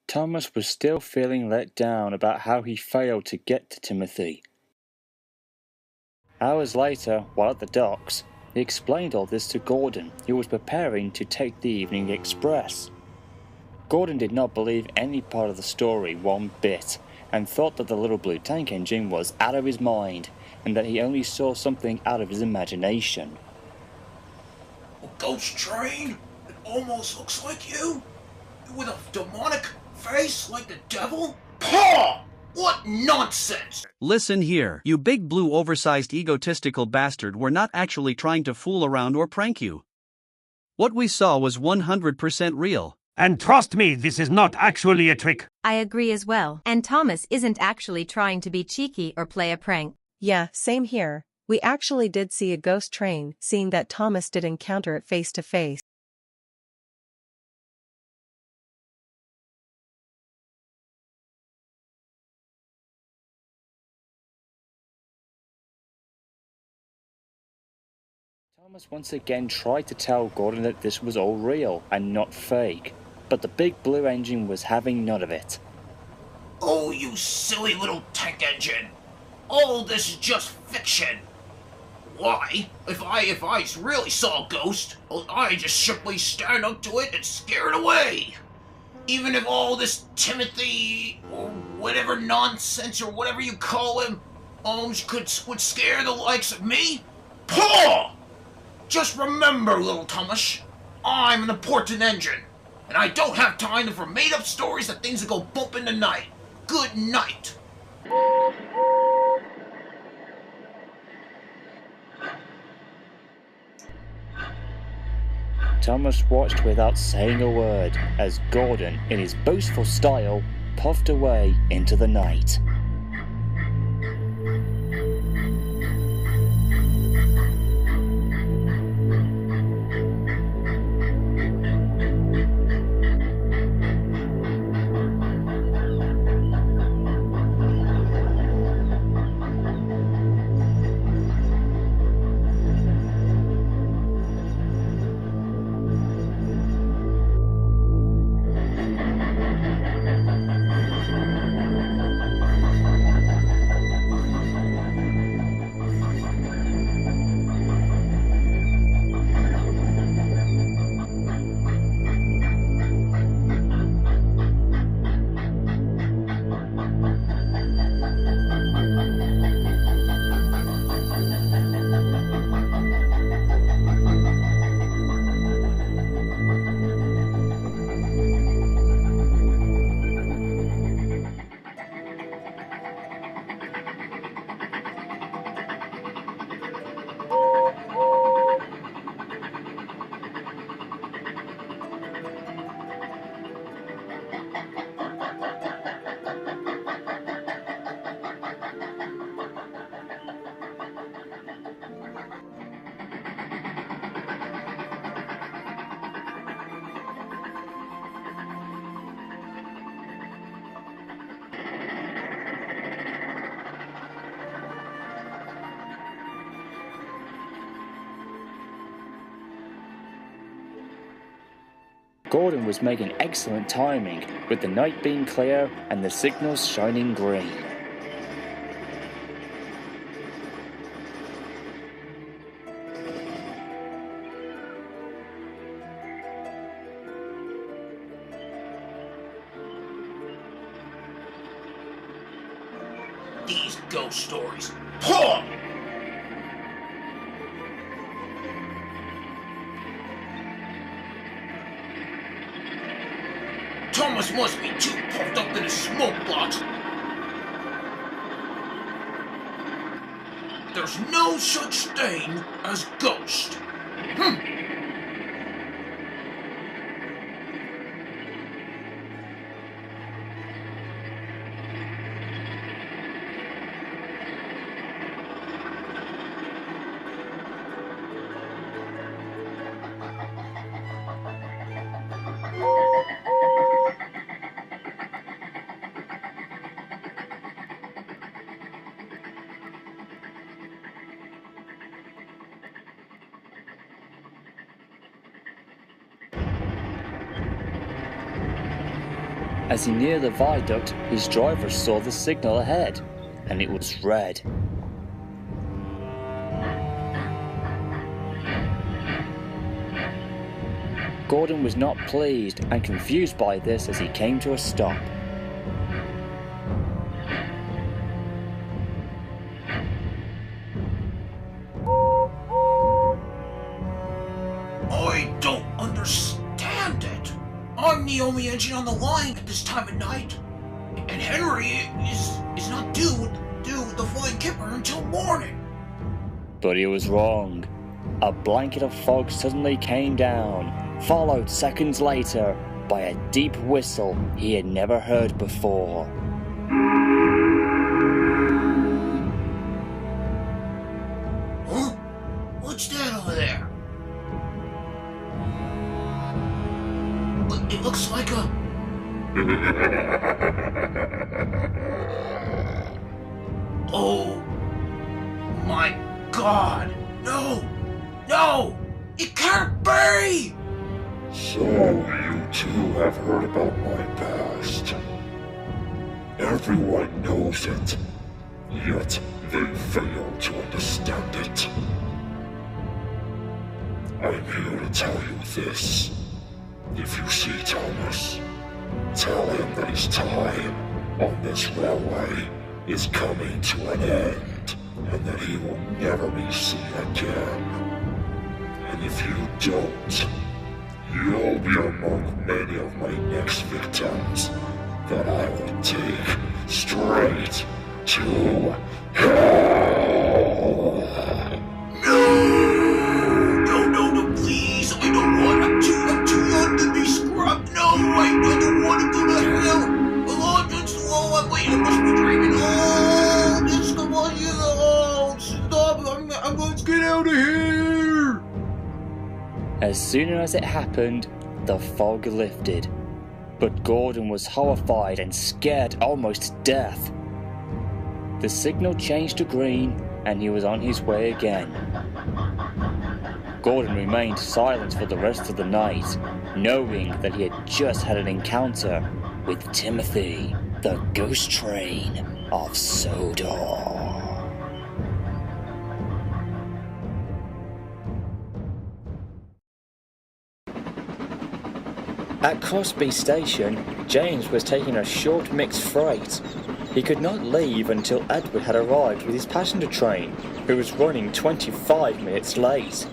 Thomas was still feeling let down about how he failed to get to Timothy. Hours later, while at the docks, he explained all this to Gordon, who was preparing to take the evening express. Gordon did not believe any part of the story one bit, and thought that the little blue tank engine was out of his mind, and that he only saw something out of his imagination. A ghost train? It almost looks like you? With a demonic face like the devil? Paw! What nonsense! Listen here, you big blue oversized egotistical bastard, we're not actually trying to fool around or prank you. What we saw was 100% real. And trust me, this is not actually a trick. I agree as well. And Thomas isn't actually trying to be cheeky or play a prank. Yeah, same here. We actually did see a ghost train, seeing that Thomas did encounter it face to face. Thomas once again tried to tell Gordon that this was all real and not fake, but the big blue engine was having none of it. Oh, you silly little tank engine! All this is just fiction! Why? If I really saw a ghost, I just simply stand up to it and scare it away! Even if all this Timothy, or whatever nonsense, or whatever you call him, would scare the likes of me? Paw! Just remember, little Thomas, I'm an important engine, and I don't have time for made-up stories of things that go bump in the night. Good night. Thomas watched without saying a word as Gordon, in his boastful style, puffed away into the night. Gordon was making excellent timing, with the night being clear and the signals shining green. These ghost stories. Paw! Thomas must be too puffed up in his smoke box. There's no such thing as ghost. As he neared the viaduct, his driver saw the signal ahead, and it was red. Gordon was not pleased and confused by this as he came to a stop. I don't understand it. I'm the only engine on the line at this time of night, and Henry is not due with the Flying Kipper until morning. But he was wrong. A blanket of fog suddenly came down, followed seconds later by a deep whistle he had never heard before. Huh? What's that over there? It looks like a... Oh my God! No! No! It can't be! So you too have heard about my past. Everyone knows it, yet they fail to understand it. I'm here to tell you this. If you see Thomas, tell him that his time on this railway is coming to an end, and that he will never be seen again. And if you don't, you'll be among many of my next victims that I will take straight to hell. No, please, I don't want, I'm too young to be scrubbed. No, I don't want to go to hell. Wait, I must be dreaming. Oh, this is the one you, stop, let's get out of here. As soon as it happened, the fog lifted. But Gordon was horrified and scared almost to death. The signal changed to green, and he was on his way again. Gordon remained silent for the rest of the night, knowing that he had just had an encounter with Timothy, the ghost train of Sodor. At Crosby Station, James was taking a short mixed freight. He could not leave until Edward had arrived with his passenger train, who was running 25 minutes late.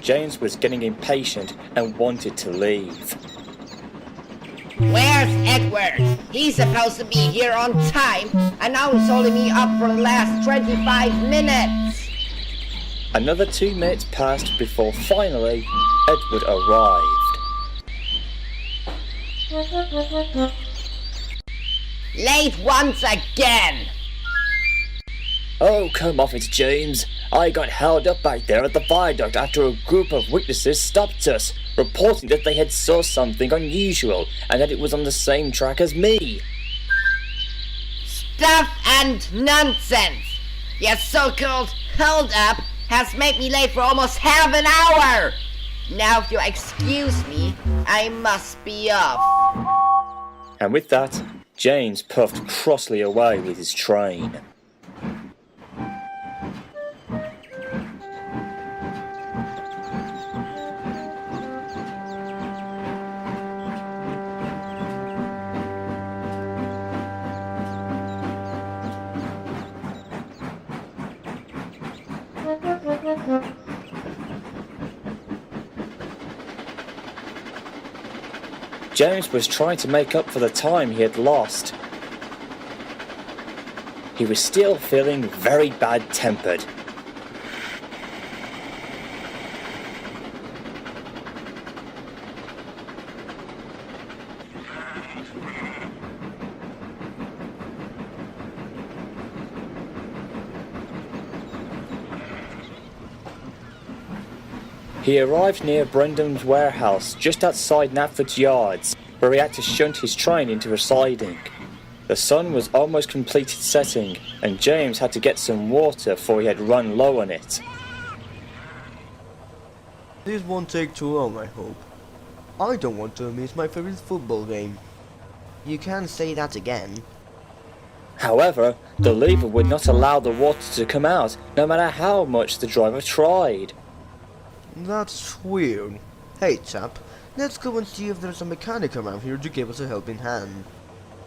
James was getting impatient and wanted to leave. Where's Edward? He's supposed to be here on time, and now he's holding me up for the last 25 minutes. Another 2 minutes passed before finally Edward arrived. Late once again! Oh, come off it, James. I got held up back there at the viaduct after a group of witnesses stopped us, reporting that they had saw something unusual and that it was on the same track as me. Stuff and nonsense! Your so-called hold-up has made me late for almost half an hour! Now if you excuse me, I must be off. And with that, James puffed crossly away with his train. James was trying to make up for the time he had lost. He was still feeling very bad-tempered. He arrived near Brendan's warehouse just outside Knapford's yards, where he had to shunt his train into a siding. The sun was almost completed setting, and James had to get some water for he had run low on it. This won't take too long, I hope. I don't want to miss my favorite football game. You can't say that again. However, the lever would not allow the water to come out, no matter how much the driver tried. That's weird. Hey chap, let's go and see if there's a mechanic around here to give us a helping hand.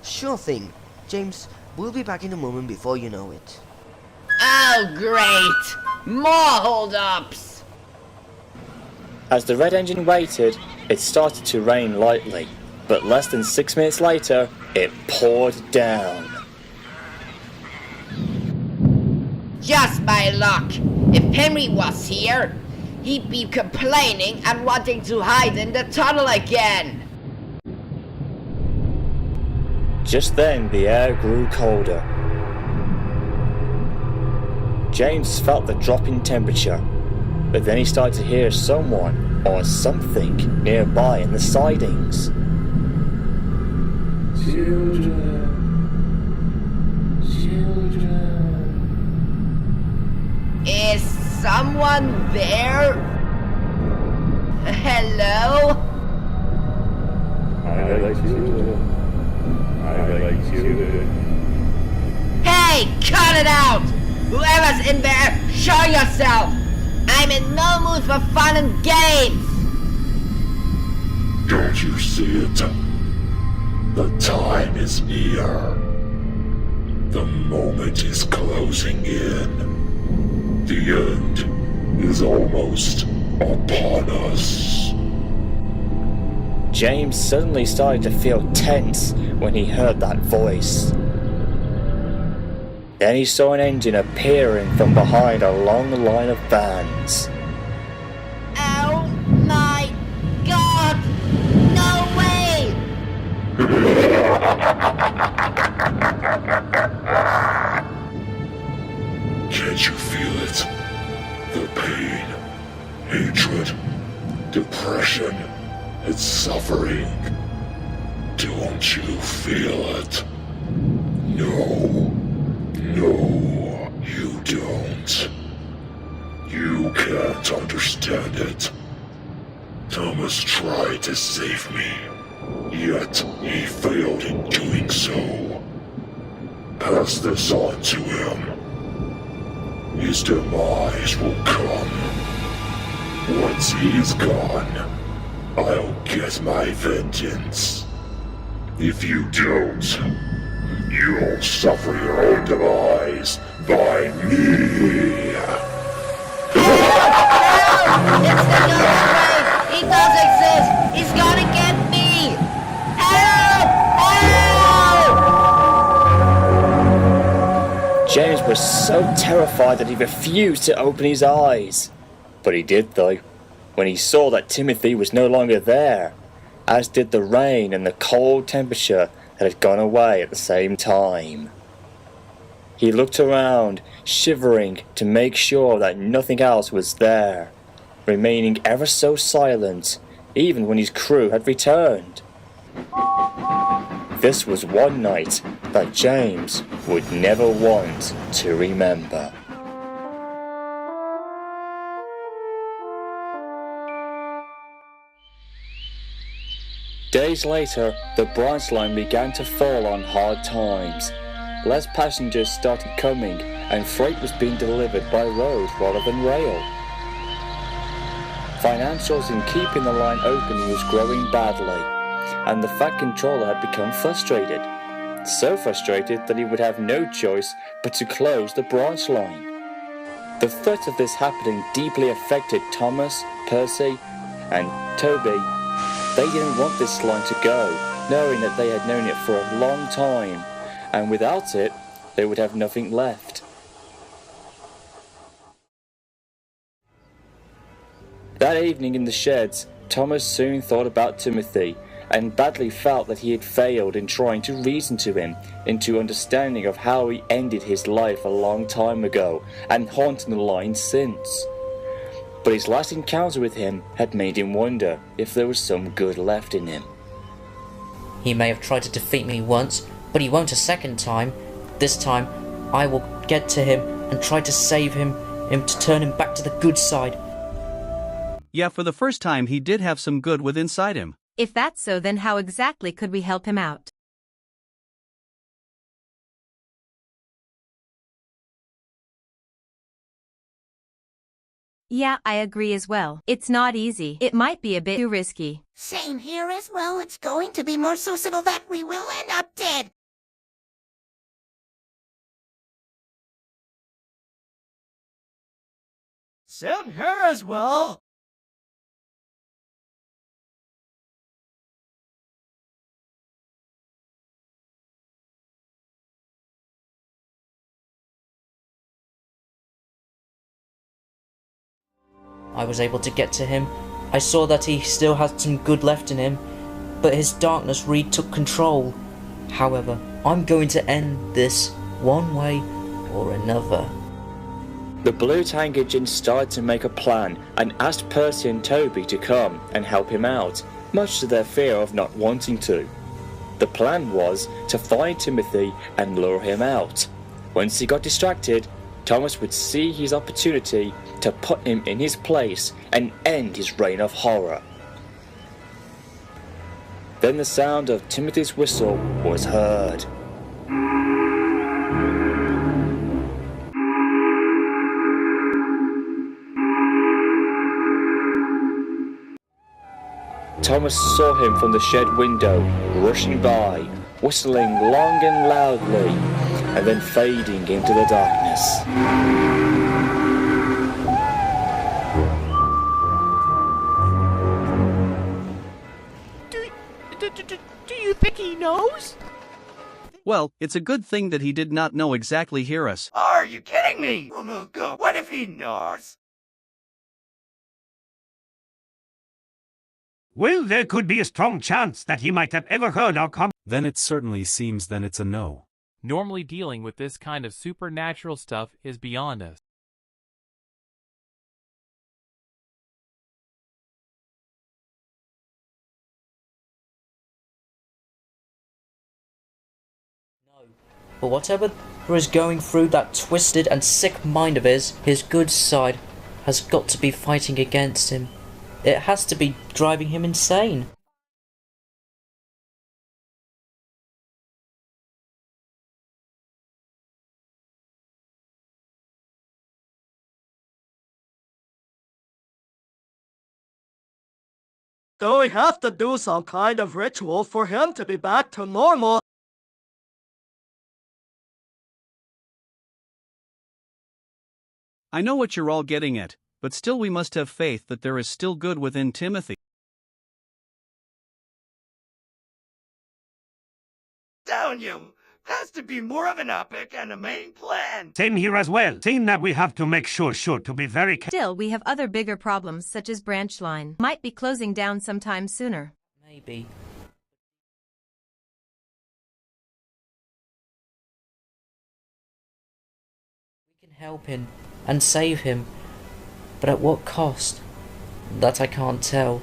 Sure thing. James, we'll be back in a moment before you know it. Oh great! More hold-ups! As the red engine waited, it started to rain lightly, but less than 6 minutes later, it poured down. Just by luck. If Henry was here, he'd be complaining and wanting to hide in the tunnel again. Just then, the air grew colder. James felt the drop in temperature, but then he started to hear someone or something nearby in the sidings. Children. Is someone there? Hello? I like children. I like children. Hey, cut it out! Whoever's in there, show yourself! I'm in no mood for fun and games! Don't you see it? The time is near. The moment is closing in. The end is almost upon us. James suddenly started to feel tense when he heard that voice. Then he saw an engine appearing from behind a long line of vans. Oh my god! No way! Can't you feel it? The pain, hatred, depression, and suffering. Don't you feel it? No, you don't. You can't understand it. Thomas tried to save me, yet he failed in doing so. Pass this on to him. His demise will come. Once he's gone, I'll get my vengeance. If you don't, you'll suffer your own demise by me. It's the ghost train! He does exist! He's gonna get me! Help! Help! James was so terrified that he refused to open his eyes. But he did though, when he saw that Timothy was no longer there, as did the rain and the cold temperature that had gone away at the same time. He looked around, shivering to make sure that nothing else was there, remaining ever so silent, even when his crew had returned. This was one night that James would never want to remember. Days later, the branch line began to fall on hard times. Less passengers started coming, and freight was being delivered by road rather than rail. Financials in keeping the line open was growing badly, and the Fat Controller had become frustrated. So frustrated that he would have no choice but to close the branch line. The threat of this happening deeply affected Thomas, Percy, and Toby. They didn't want this line to go, knowing that they had known it for a long time, and without it, they would have nothing left. That evening in the sheds, Thomas soon thought about Timothy, and badly felt that he had failed in trying to reason to him into understanding of how he ended his life a long time ago, and haunting the line since. But his last encounter with him had made him wonder if there was some good left in him. He may have tried to defeat me once, but he won't a second time. This time, I will get to him and try to save him to turn him back to the good side. Yeah, for the first time he did have some good with inside him. If that's so, then how exactly could we help him out? Yeah, I agree as well. It's not easy. It might be a bit too risky. Same here as well. It's going to be more suitable that we will end up dead. Same here as well. I was able to get to him. I saw that he still had some good left in him, but his darkness took control. However, I'm going to end this one way or another. The blue tank engine started to make a plan and asked Percy and Toby to come and help him out, much to their fear of not wanting to. The plan was to find Timothy and lure him out. Once he got distracted, Thomas would see his opportunity to put him in his place and end his reign of horror. Then the sound of Timothy's whistle was heard. Thomas saw him from the shed window, rushing by, whistling long and loudly, and then fading into the darkness. Do you think he knows? Well, it's a good thing that he did not know exactly hear us. Are you kidding me? Oh my God, what if he knows? Well, there could be a strong chance that he might have ever heard our Then it certainly seems then it's a no. Normally dealing with this kind of supernatural stuff is beyond us. But whatever is going through that twisted and sick mind of his good side has got to be fighting against him. It has to be driving him insane. Do we have to do some kind of ritual for him to be back to normal? I know what you're all getting at, but still we must have faith that there is still good within Timothy. Down you! Has to be more of an epic and a main plan. Same here as well. Same that we have to make sure to be very careful. Still, we have other bigger problems such as branch line. Might be closing down sometime sooner. Maybe. We can help him and save him, but at what cost? That I can't tell.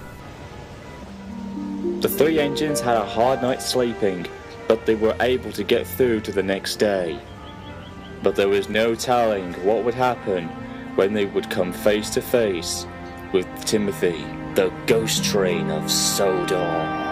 The three engines had a hard night sleeping, but they were able to get through to the next day. But there was no telling what would happen when they would come face to face with Timothy, the ghost train of Sodor.